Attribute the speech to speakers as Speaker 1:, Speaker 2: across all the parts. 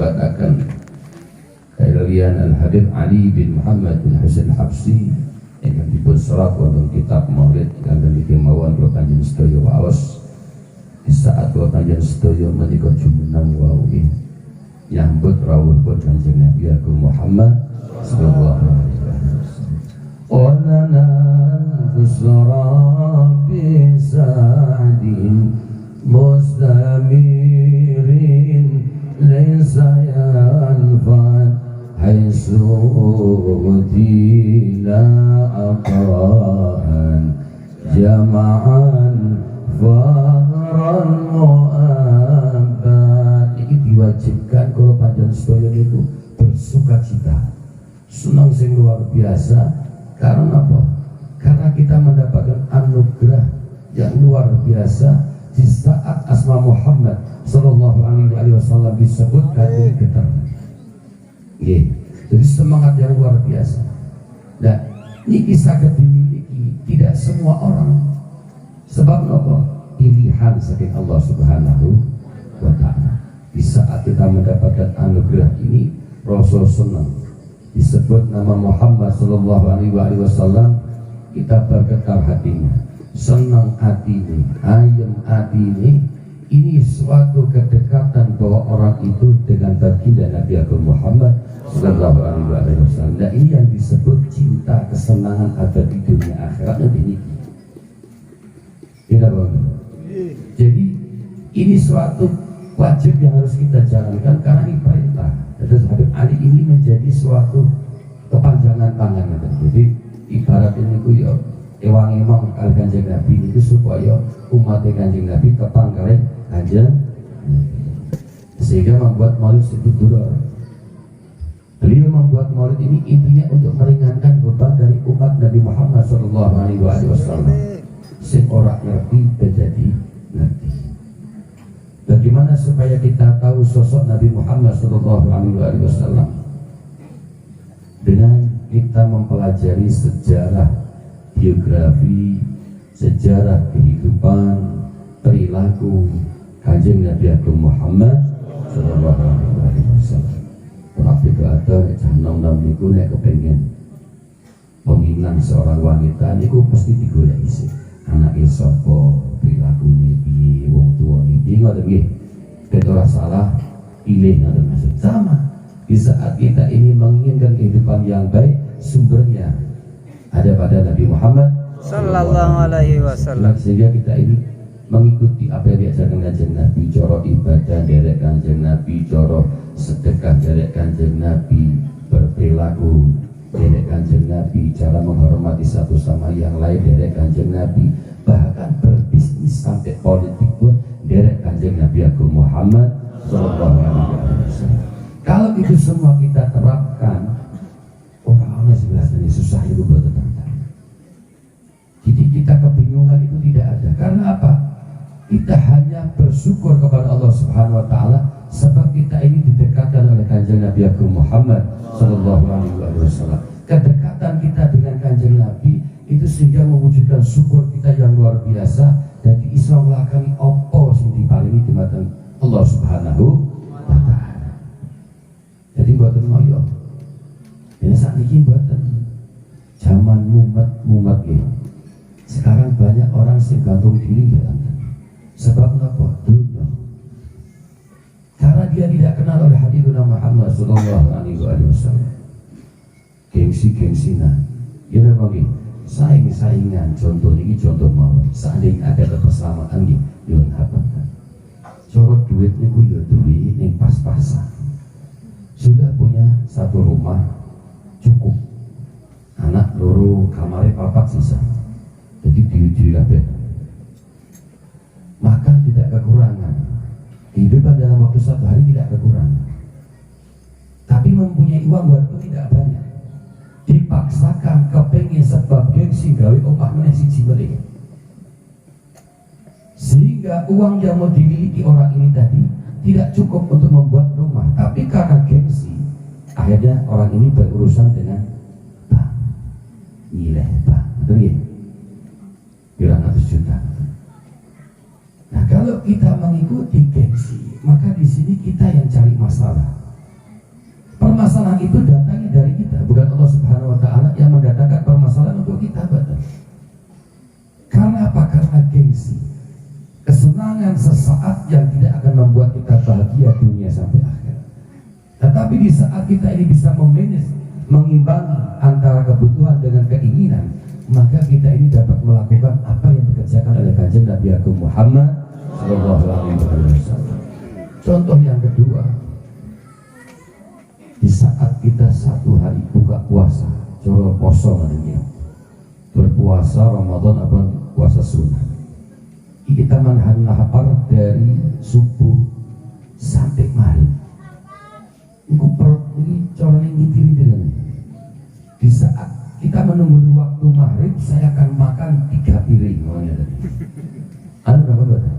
Speaker 1: nyebataken kalian Al-Habib Ali bin Muhammad bin Hasan Habsyi ingkang dipun serat wonten kitab Maulid ingkang niki mawon kula panjenengan sedaya waos di saat kula panjenengan sedaya menika jumeneng wau nyambut rawuhipun Kanjeng Nabi Agung Muhammad sallallahu alaihi wasallam. Onana busra bisadin mustamirin laysa yanfad haitsu dila aqraan jama'an fahran mu'abad. Ini diwajibkan kalau panjenengan sedaya itu bersuka cita, senang sing luar biasa. Karena apa? Karena kita mendapatkan anugerah yang luar biasa di saat asma Muhammad sallallahu alaihi wasallam disebutkan di getar. Jadi semangat yang luar biasa. Nah, ini kisah dimiliki tidak semua orang. Sebab apa? Pilihan saking Allah Subhanahu wa ta'ala. Di saat kita mendapatkan anugerah ini, Rasul senang disebut nama Muhammad sallallahu alaihi wasallam, kita bergetar hatinya, senang hatinya, ayam hatinya. Ini suatu kedekatan bahwa orang itu dengan baginda Nabi Agung Muhammad sallallahu alaihi wasallam. Dan ini yang disebut cinta, kesenangan abadi dunia akhirat ini. Tidak boleh. Jadi ini suatu wajib yang harus kita jalankan karena ini perintah. Terus Habib Ali ini menjadi suatu kepanjangan tangan. Jadi ibarat ini ku yo ewang-ewang kali Kanjeng Nabi itu supaya umat Kanjeng Nabi tepang kali Kanjeng, sehingga membuat maulid itu duror. Beliau membuat maulid ini intinya untuk meringankan beban dari umat Nabi Muhammad sallallahu alaihi wasallam. Sing ora ngerti menjadi ngerti. Bagaimana supaya kita tahu sosok Nabi Muhammad sallallahu alaihi wasallam? Dengan kita mempelajari sejarah biografi, sejarah kehidupan, perilaku Kanjeng Nabi Agung Muhammad sallallahu alaihi wasallam. Tapi ada nom-nom niku nek kepengin peminang seorang wanita niku pasti digolek isi. Anake sapa, perilakunya piye, wong tuane piye, ngoten nggih. Ket ora salah pilih ngoten maksud. Sama di saat kita ini menginginkan kehidupan yang baik, sumbernya ada pada Nabi Muhammad sallallahu alaihi wasallam. Sehingga kita ini mengikuti apa yang diajarkan Kanjeng Nabi, coro ibadah derek Kanjeng Nabi, coro sedekah derek Kanjeng Nabi, berperilaku derek Kanjeng Nabi, cara menghormati satu sama yang lain derek Kanjeng Nabi, bahkan berbisnis sampai politik pun derek Kanjeng Nabi Agung Muhammad sallallahu alaihi wasallam. Kalau itu semua kita terapkan, orang-orang sebelah ini susah itu buat tetangga. Jadi kita kebingungan itu tidak ada. Karena apa? Kita hanya bersyukur kepada Allah Subhanahu wa ta'ala sebab kita ini didekatkan oleh Kanjeng Nabi Agung Muhammad sallallahu alaihi wasallam. Kedekatan kita dengan Kanjeng Nabi itu sehingga mewujudkan syukur kita yang luar biasa dan iso nglakoni apa sing diparingi dumateng Allah Subhanahu wa ta'ala. Jadi mboten moyo. Ini saat ini mboten zaman mumet gitu. Sekarang banyak orang sing gantung diri ya. Sebab apa? Dunia. Karena dia tidak kenal oleh Habibuna Muhammad sallallahu alaihi wasallam. Gengsi-gengsinan. Ya bagi saing-saingan, contoh ini contoh mawon. Seandainya ada kebersamaan di yon apa? Corot duit niku yo duwe ning pas-pasan. Sudah punya satu rumah cukup. Anak loro kamare papat sisa. Jadi diuji kabeh. Makan tidak kekurangan, kehidupan dalam waktu satu hari tidak kekurangan. Tapi mempunyai uang waktu tidak banyak, dipaksakan kepengen sebab gengsi gawe omah meneh siji beli. Sehingga uang yang mau dimiliki orang ini tadi tidak cukup untuk membuat rumah, tapi karena gengsi akhirnya orang ini berurusan dengan bank, nilai bank, betul ya? Kira 100 juta. Nah, kalau kita mengikuti gengsi, maka di sini kita yang cari masalah. permasalahan itu datangnya dari kita, bukan Allah Subhanahu wa taala yang mendatangkan permasalahan untuk kita, betul. Karena apa? Karena gengsi, kesenangan sesaat yang tidak akan membuat kita bahagia dunia sampai akhir. Tetapi di saat kita ini bisa memanage, mengimbangi antara kebutuhan dengan keinginan, maka kita ini dapat melakukan apa yang dikerjakan oleh Kanjeng Nabi Agung Muhammad Sallallahu Alaihi Wasallam. Contoh yang kedua, di saat kita satu hari buka puasa, coba poso ini, berpuasa Ramadan apa puasa sunnah, kita menahan lapar dari subuh sampai maghrib. Ini perut ini corong ini. Di saat kita menunggu waktu maghrib, saya akan makan 3 piring. Anda berapa betul?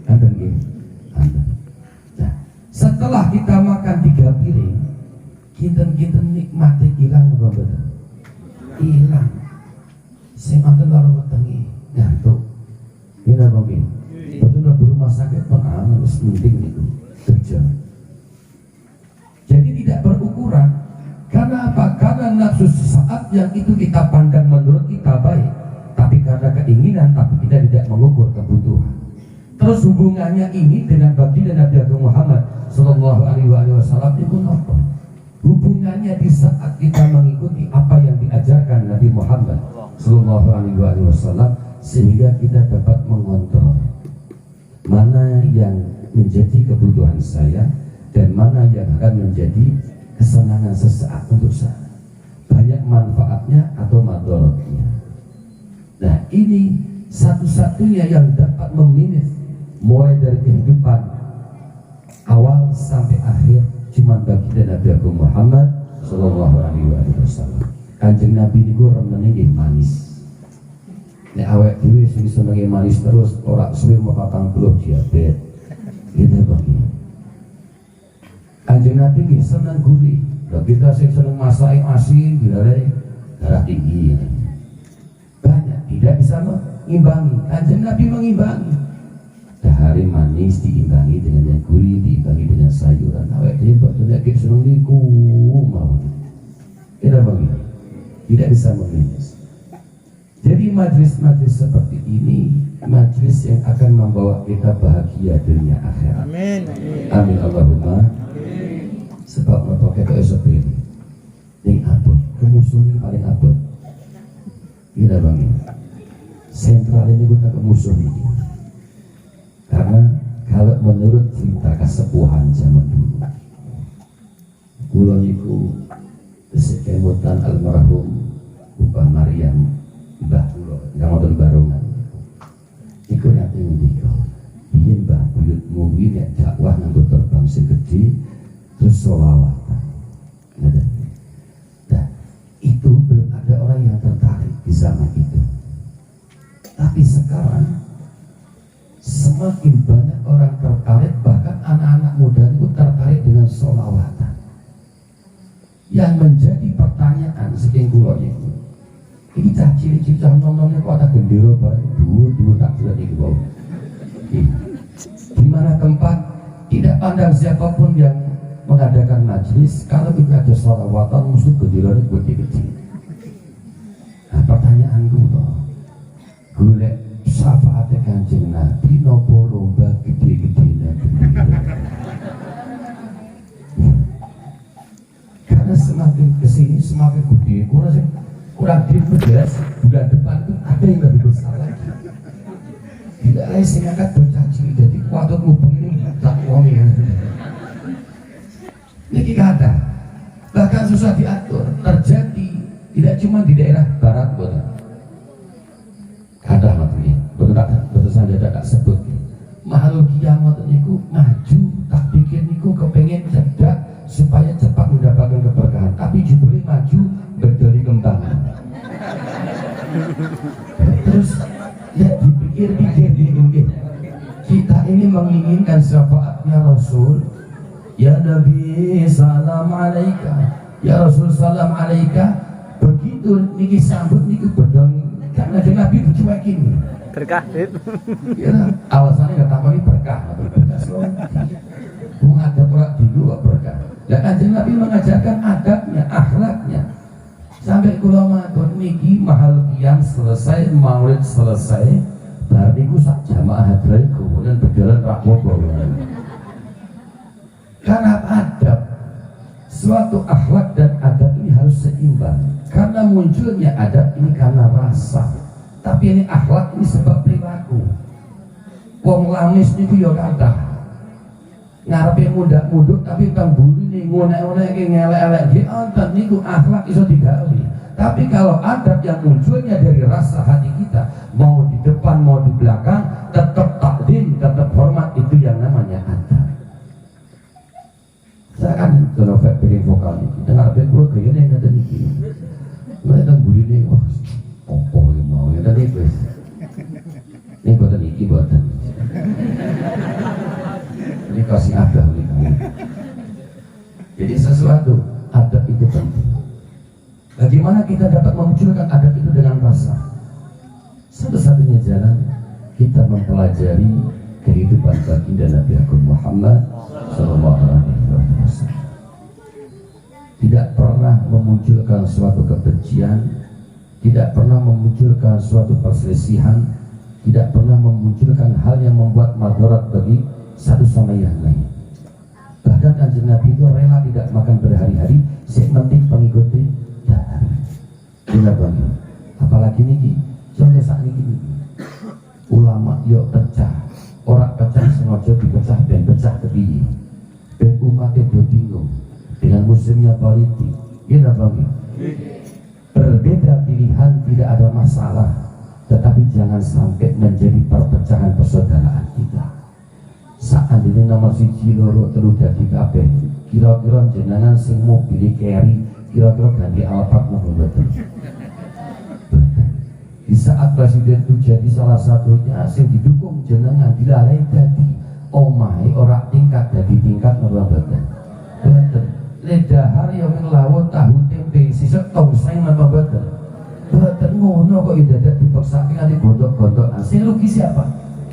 Speaker 1: Anda gini. Nah, setelah kita makan 3 piring, kita nikmati hilang apa betul? Hilang. Saya mantan lalu wetengi ngantuk. Ini apa gini? Betul udah berumah sakit pun harus penting itu kerja. Jadi tidak berukuran. Karena apa? Karena nafsu sesaat yang itu kita pandang menurut kita baik, tapi karena keinginan, tapi kita tidak mengukur kebutuhan. Terus hubungannya ini dengan baginda Nabi Agung Muhammad Sallallahu Alaihi Wasallam itu apa? Hubungannya di saat kita mengikuti apa yang diajarkan Nabi Muhammad Sallallahu Alaihi Wasallam, sehingga kita dapat mengontrol mana yang menjadi kebutuhan saya dan mana yang akan menjadi kesenangan sesaat untuk saya, banyak manfaatnya atau madorotnya. Nah, ini satu-satunya yang dapat memilih mulai dari kehidupan awal sampai akhir cuma baginda Nabi Agung Muhammad Sallallahu Alaihi Wasallam. Kanjeng Nabi niku remene manis. Nek awake dhewe sing senenge manis terus ora suwe mau 40 diabetes. Gitu bagi. Kanjeng Nabi ini senang gurih. Kalau kita senang masak asin, dilare darah tinggi. Banyak tidak bisa mengimbangi. Kanjeng Nabi mengimbangi. Hari manis diimbangi dengan yang gurih, diimbangi dengan sayuran. Awak dia buatnya kayak senang niku mau. Tidak bagi. Tidak bisa meminus. Jadi majlis-majlis seperti ini, majlis yang akan membawa kita bahagia dunia akhirat. Amin. Amin Allahumma. Sebab apa kita esok ini yang abad kemusuh ini paling abad tidak bang sentral ini kita kemusuh ini karena kalau menurut cerita kesepuhan zaman dulu kulon itu kesekemutan almarhum Upah Maryam Mbah Kulo Gamoton Barongan iku nanti ngendika biyen Mbah buyutmu ini dakwah nganggo terbang segede terus sholawatan. Nah, itu belum ada orang yang tertarik di zaman itu. Tapi sekarang semakin banyak orang tertarik, bahkan anak-anak muda itu tertarik dengan sholawatan. Yang menjadi pertanyaan sekian kulonnya ini cah ciri-ciri cah nom-nomnya kok ada gendera dulu tak jelas di bawah. Di mana tempat tidak pandang siapapun yang mengadakan majlis, kalau kita ada sholawatan mesti genderanya gede-gede. Nah pertanyaanku golek syafaatnya Kanjeng Nabi nopo lomba gede-gedenya gendera. Karena semakin kesini semakin gede, kurang jelas bulan depan itu ada yang lebih besar lagi. Tidak lain sing angkat bocah cilik jadi kuatut ngubung ini tak wongi. Ini kata bahkan susah diatur, terjadi tidak cuma di daerah barat kota. Kata materi, betul saja tak sebut. Makhluk kiamat niku maju, tak pikir niku kepengen cerdak supaya cepat mendapatkan keberkahan. Tapi jebule maju berdoli kembang. Terus ya dipikir-pikir mungkin kita ini menginginkan syafaatnya Rasul. Ya Nabi salam alaika, ya Rasul salam alaika. Begitu niki sambut niki bedong karena Nabi dicuekin berkah ya alasannya nggak tahu ini berkah atau berkah mau ada pula dulu berkah Dan Kanjeng Nabi mengajarkan adabnya, akhlaknya. Sampai kula matur niki mahal kiam selesai, maulid selesai, bar niku sak jamaah hadrai kemudian berjalan rapopo. Karena adab, suatu akhlak dan adab ini harus seimbang. Karena munculnya adab ini karena rasa, tapi ini akhlak ini sebab perilaku. Wong lamis niku yo kathah ngarepe mudak-muduk tapi kang buri nih ngonek-ngonek ngelek-elek ki onten niku akhlak iso digawe. Tapi kalau adab yang munculnya dari rasa hati kita, mau di depan mau di belakang, tetap takdim, tetap hormat, itu yang namanya adab. Saya kan kalau pengen vokal ini, dengar apa kulo gaya nih kata niki. Mereka buri nih, wah, opo yang mau ya tadi guys. Ini buatan niki buatan. Ini kasih adab nih kamu. Jadi sesuatu adab itu penting. Bagaimana kita dapat memunculkan adab itu dengan rasa? Satu-satunya jalan kita mempelajari kehidupan baginda Nabi Agung Muhammad Sallallahu Alaihi Wasallam. Tidak pernah memunculkan suatu kebencian, tidak pernah memunculkan suatu perselisihan, tidak pernah memunculkan hal yang membuat madarat bagi satu sama yang lain. Bahkan Kanjeng Nabi itu rela tidak makan berhari-hari, yang penting pengikuti dahar. Kenapa? Apalagi niki, contoh saat niki, ulama yuk pecah, orang pecah sengaja dipecah dan pecah kepiye. Ben umat itu bingung dengan musimnya politik. Kenapa? Berbeda pilihan tidak ada masalah, tetapi jangan sampai menjadi perpecahan persaudaraan kita. Saat ini nomor siji loro telu dadi kabeh, kira-kira jenengan sing mobil carry kira-kira ganti Alphard ngono mboten. Di saat presiden itu jadi salah satunya sing didukung jenengan dilalai dadi omahe ora tingkat dadi tingkat nomor mboten. Mboten. Ledahar yang ngelawat tahu tempe sisuk tong saing napa mboten. Mboten ngono kok dadak dipaksake nganti gondok-gondok. Sing rugi siapa?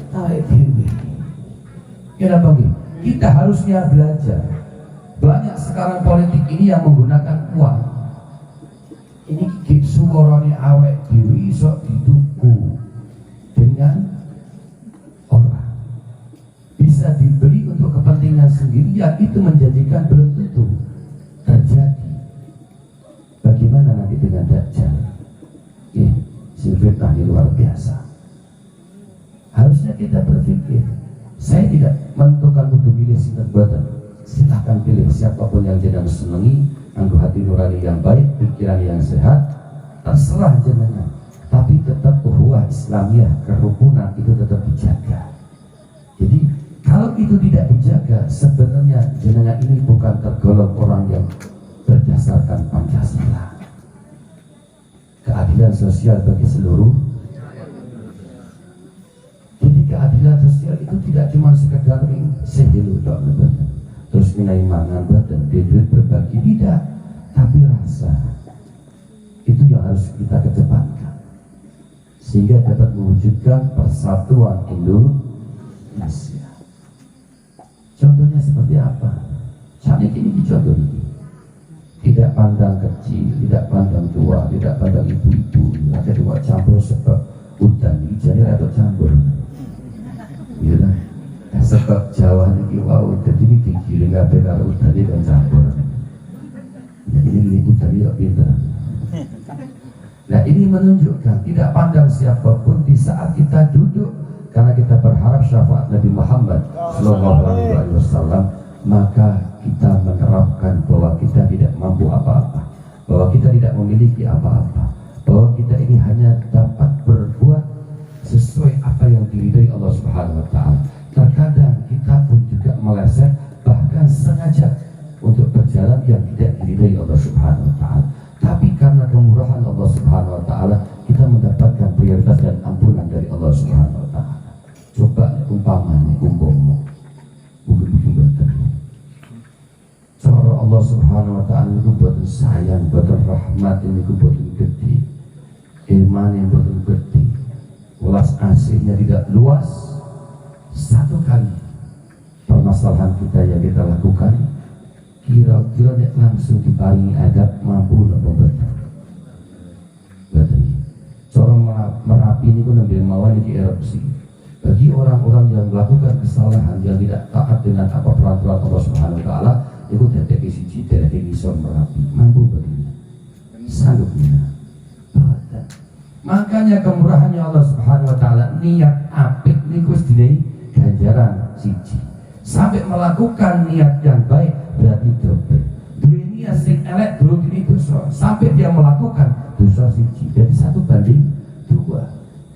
Speaker 1: Awake dhewe. Kenapa gitu? Kita harusnya belajar. Banyak sekarang politik ini yang menggunakan uang. Ini gigi suarane awek dhewe iso dituku dengan orang. Bisa dibeli untuk kepentingan sendiri, yang itu menjanjikan belum tentu terjadi. Bagaimana nanti dengan Dajjal? Fitnah ini luar biasa. Harusnya kita berpikir. Saya tidak menentukan untuk pilih sinten boten. Silahkan pilih siapapun yang jenengan senangi, anggo hati nurani yang baik, pikiran yang sehat, terserah jenengan. Tapi tetap ukhuwah Islamiyah, kerukunan itu tetap dijaga. Jadi kalau itu tidak dijaga, sebenarnya jenengan ini bukan tergolong orang yang berdasarkan Pancasila. Keadilan sosial bagi seluruh. Jadi keadilan sosial itu tidak cuma sekedar sehilu dok, terus nilai mangan dan duit berbagi, tidak, tapi rasa itu yang harus kita kedepankan sehingga dapat mewujudkan persatuan Indonesia. Contohnya seperti apa? Saat ini contoh ini, tidak pandang kecil, tidak pandang tua, tidak pandang ibu-ibu, ada dua campur sebab udan ini jadi atau campur. Ya, sebab Jawa ini wow, jadi ini digiling kabeh karo udane kan campur. Ini udane ya pinter. Nah, ini menunjukkan tidak pandang siapapun di saat kita duduk, karena kita berharap syafaat Nabi Muhammad Sallallahu Alaihi Wasallam, maka kita menerapkan bahwa kita tidak mampu apa-apa, bahwa kita tidak memiliki apa-apa, bahwa kita ini hanya dapat berbuat sesuai apa yang diridhai Allah Subhanahu wa taala. Terkadang kita pun juga meleset, bahkan sengaja untuk berjalan yang tidak diridhai Allah Subhanahu wa taala. Tapi karena kemurahan Allah Subhanahu wa taala, kita mendapatkan prioritas dan ampunan dari Allah Subhanahu wa taala. Coba umpamanya mungkin cara Allah Subhanahu wa taala itu buat sayang, buat rahmat ini buat gede, iman yang buat gede, ulas asihnya tidak luas. Satu kali permasalahan kita yang kita lakukan, kira-kira kira-kira nek langsung diparingi adab mampu napa mboten? Mboten. Cara Merapi niku nembe mawon iki erupsi. Bagi orang-orang yang melakukan kesalahan yang tidak taat dengan apa peraturan Allah Subhanahu wa taala, itu dadek siji derek ngisor Merapi. Mampu mboten? Sanggup mina. Boten. Makanya kemurahannya Allah Subhanahu wa taala, niat apik niku wis dinehi ganjaran siji. Sampai melakukan niat yang baik berarti double. Dua niat sing elek dulu ini dosa. Sampai dia melakukan dosa siji. Jadi 1:2.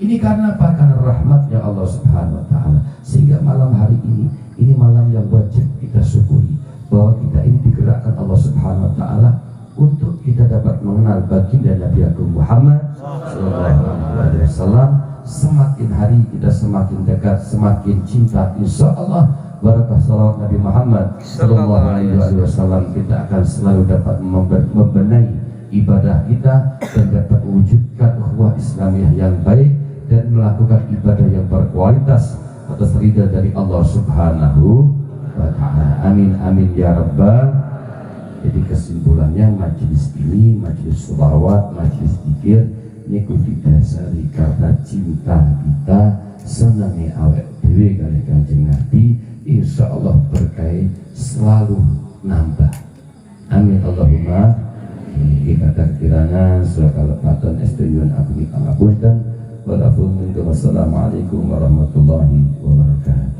Speaker 1: Ini karena apa? Karena rahmatnya Allah Subhanahu wa taala. Sehingga malam hari ini malam yang wajib kita syukuri bahwa kita ini digerakkan Allah Subhanahu wa taala untuk kita dapat mengenal baginda Nabi Agung Muhammad sallallahu alaihi wasallam. Semakin hari kita semakin dekat, semakin cinta, insya Allah barakah salawat Nabi Muhammad sallallahu alaihi wasallam, kita akan selalu dapat membenahi ibadah kita dan dapat mewujudkan ukhuwah Islamiyah yang baik dan melakukan ibadah yang berkualitas atas ridha dari Allah Subhanahu wa taala. Amin amin ya rabbal. Jadi kesimpulannya, majelis ini, majelis sholawat, majelis zikir niku didasari karena cinta kita senangi awet dhewe kali Kanjeng Nabi, insyaallah berkah selalu nambah. Amin Allahumma. Kita kirana surah kalepatan estuyun agung pangapunten. Wassalamualaikum warahmatullahi wabarakatuh.